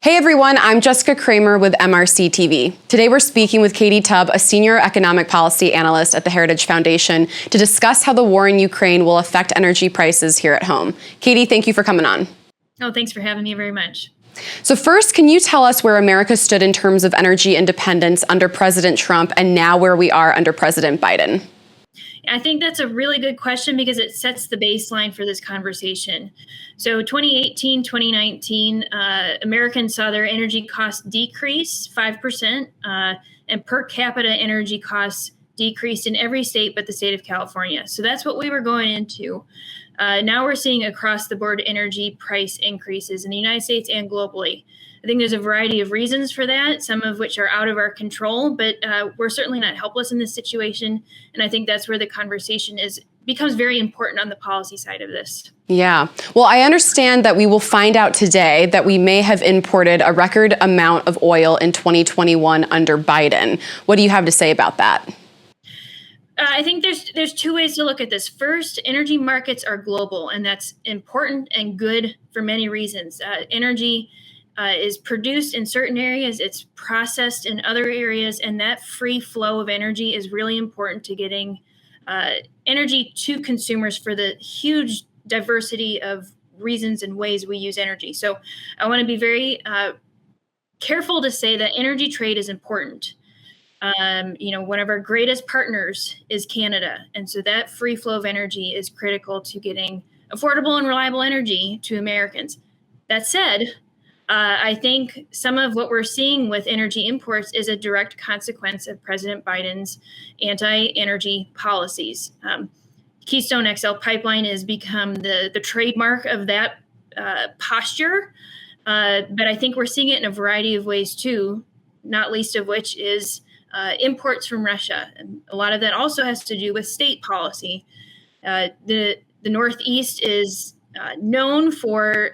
Hey everyone, I'm Jessica Kramer with MRC-TV. Today we're speaking with Katie Tubb, a senior economic policy analyst at the Heritage Foundation, to discuss how the war in Ukraine will affect energy prices here at home. Katie, thank you for coming on. Oh, thanks for having me very much. So first, can you tell us where America stood in terms of energy independence under President Trump and now where we are under President Biden? I think that's a really good question because it sets the baseline for this conversation. So 2018, 2019, Americans saw their energy costs decrease 5%, and per capita energy costs decreased in every state but the state of California. So that's what we were going into. Now we're seeing across the board energy price increases in the United States and globally. I think there's a variety of reasons for that, some of which are out of our control, but we're certainly not helpless in this situation. And I think that's where the conversation becomes very important on the policy side of this. Yeah. Well, I understand that we will find out today that we may have imported a record amount of oil in 2021 under Biden. What do you have to say about that? I think there's two ways to look at this. First, energy markets are global, and that's important and good for many reasons. Energy is produced in certain areas, it's processed in other areas, and that free flow of energy is really important to getting energy to consumers for the huge diversity of reasons and ways we use energy. So I want to be very careful to say that energy trade is important. One of our greatest partners is Canada, and so that free flow of energy is critical to getting affordable and reliable energy to Americans. That said, I think some of what we're seeing with energy imports is a direct consequence of President Biden's anti-energy policies. Keystone XL pipeline has become the trademark of that posture, but I think we're seeing it in a variety of ways too, not least of which is imports from Russia. And a lot of that also has to do with state policy. The Northeast is known for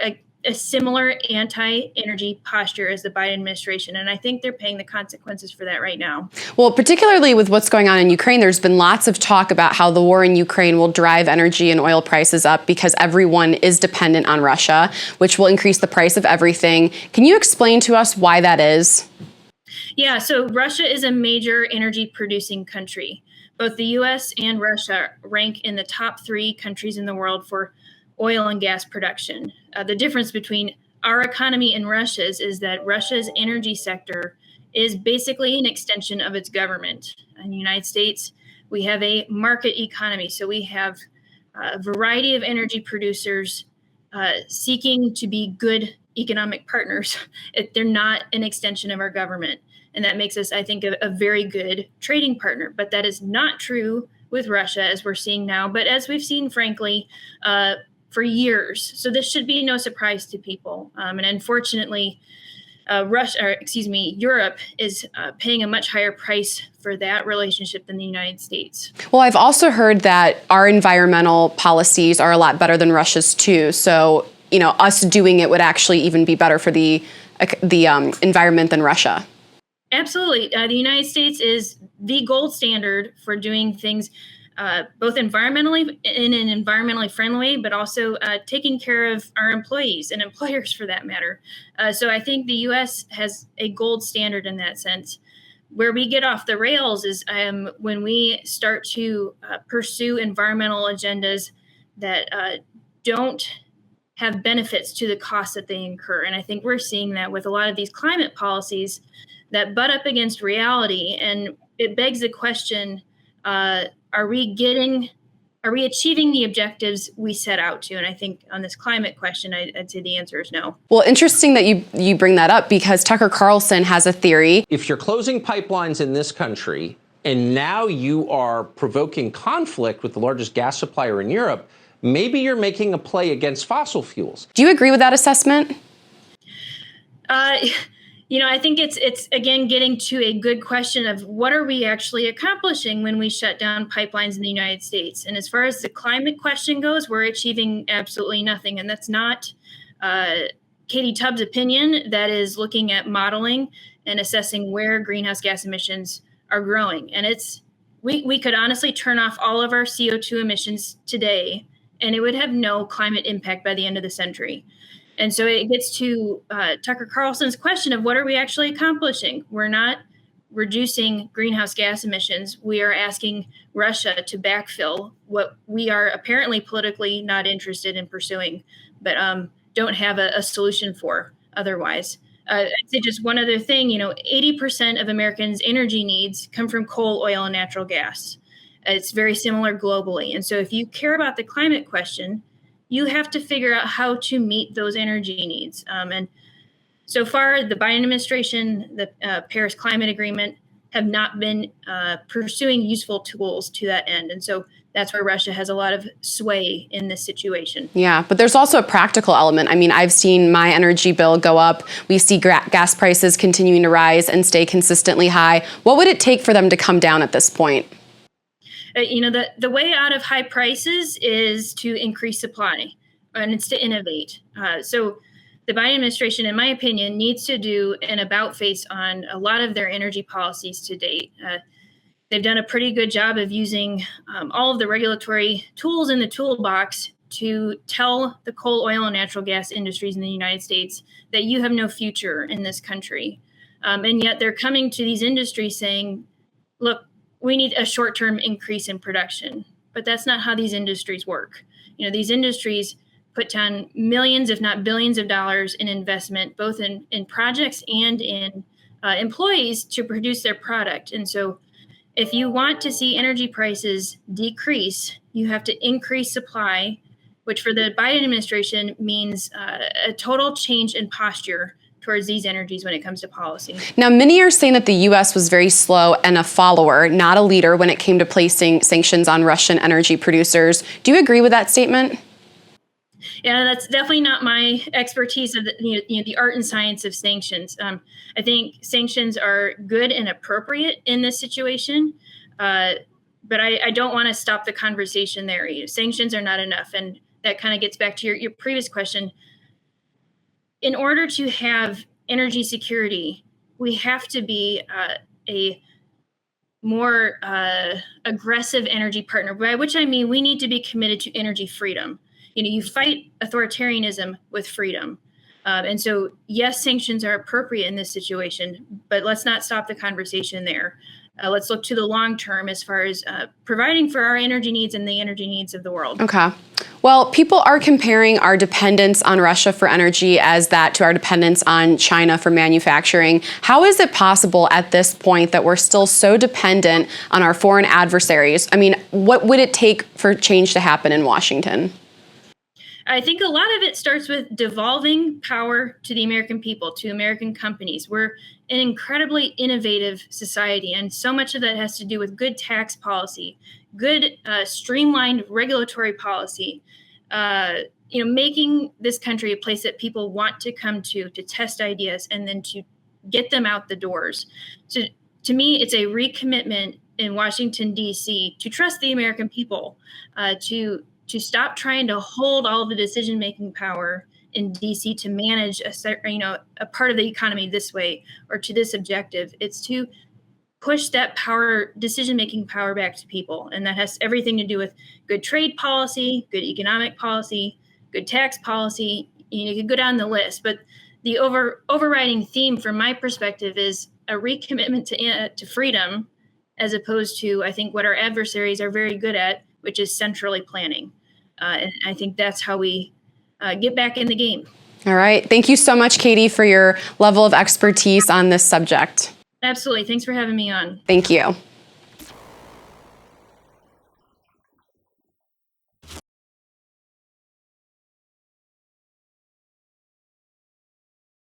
a similar anti-energy posture as the Biden administration. And I think they're paying the consequences for that right now. Well, particularly with what's going on in Ukraine, there's been lots of talk about how the war in Ukraine will drive energy and oil prices up because everyone is dependent on Russia, which will increase the price of everything. Can you explain to us why that is? Yeah, so Russia is a major energy producing country. Both the US and Russia rank in the top 3 countries in the world for oil and gas production. The difference between our economy and Russia's is that Russia's energy sector is basically an extension of its government. In the United States, we have a market economy. So we have a variety of energy producers seeking to be good economic partners. They're not an extension of our government. And that makes us, I think, a very good trading partner. But that is not true with Russia, as we're seeing now, but as we've seen, frankly, for years. So this should be no surprise to people. And unfortunately, Europe is paying a much higher price for that relationship than the United States. Well, I've also heard that our environmental policies are a lot better than Russia's too. So, us doing it would actually even be better for the environment than Russia. Absolutely. The United States is the gold standard for doing things both environmentally in an environmentally friendly way, but also taking care of our employees and employers for that matter. So I think the U.S. has a gold standard in that sense. Where we get off the rails is when we start to pursue environmental agendas that don't have benefits to the costs that they incur. And I think we're seeing that with a lot of these climate policies that butt up against reality. And it begs the question, are we achieving the objectives we set out to? And I think on this climate question, I'd say the answer is no. Well, interesting that you bring that up because Tucker Carlson has a theory. If you're closing pipelines in this country and now you are provoking conflict with the largest gas supplier in Europe, maybe you're making a play against fossil fuels. Do you agree with that assessment? I think it's again getting to a good question of what are we actually accomplishing when we shut down pipelines in the United States? And as far as the climate question goes, we're achieving absolutely nothing. And that's not Katie Tubb's opinion. That is looking at modeling and assessing where greenhouse gas emissions are growing. And we could honestly turn off all of our CO2 emissions today, and it would have no climate impact by the end of the century. And so it gets to Tucker Carlson's question of what are we actually accomplishing? We're not reducing greenhouse gas emissions. We are asking Russia to backfill what we are apparently politically not interested in pursuing, but don't have a solution for otherwise. I'd say just one other thing, 80% of Americans' energy needs come from coal, oil, and natural gas. It's very similar globally. And so if you care about the climate question, you have to figure out how to meet those energy needs. And so far, the Biden administration, the Paris Climate Agreement have not been pursuing useful tools to that end. And so that's where Russia has a lot of sway in this situation. Yeah, but there's also a practical element. I mean, I've seen my energy bill go up. We see gas prices continuing to rise and stay consistently high. What would it take for them to come down at this point? The way out of high prices is to increase supply, and it's to innovate. So the Biden administration, in my opinion, needs to do an about face on a lot of their energy policies to date. They've done a pretty good job of using all of the regulatory tools in the toolbox to tell the coal, oil, and natural gas industries in the United States that you have no future in this country. And yet they're coming to these industries saying, look, we need a short-term increase in production. But that's not how these industries work. These industries put down millions, if not billions of dollars in investment, both in projects and in employees to produce their product. And so if you want to see energy prices decrease, you have to increase supply, which for the Biden administration means a total change in posture towards these energies when it comes to policy. Now, many are saying that the U.S. was very slow and a follower, not a leader, when it came to placing sanctions on Russian energy producers. Do you agree with that statement? Yeah, that's definitely not my expertise of the art and science of sanctions. I think sanctions are good and appropriate in this situation, but I don't want to stop the conversation there. Sanctions are not enough, and that kind of gets back to your previous question. In order to have energy security, we have to be a more aggressive energy partner, by which I mean we need to be committed to energy freedom. You fight authoritarianism with freedom. And so, yes, sanctions are appropriate in this situation, but let's not stop the conversation there. Let's look to the long term as far as providing for our energy needs and the energy needs of the world. Okay. Well, people are comparing our dependence on Russia for energy as that to our dependence on China for manufacturing. How is it possible at this point that we're still so dependent on our foreign adversaries? I mean, what would it take for change to happen in Washington? I think a lot of it starts with devolving power to the American people, to American companies. We're an incredibly innovative society, and so much of that has to do with good tax policy, good streamlined regulatory policy, making this country a place that people want to come to test ideas and then to get them out the doors. So to me, it's a recommitment in Washington, D.C. to trust the American people, to stop trying to hold all of the decision-making power in DC to manage a part of the economy this way or to this objective. It's to push that decision-making power back to people. And that has everything to do with good trade policy, good economic policy, good tax policy. You could go down the list, but the overriding theme from my perspective is a recommitment to freedom, as opposed to, I think, what our adversaries are very good at, which is centrally planning. And I think that's how we get back in the game. All right. Thank you so much, Katie, for your level of expertise on this subject. Absolutely. Thanks for having me on. Thank you.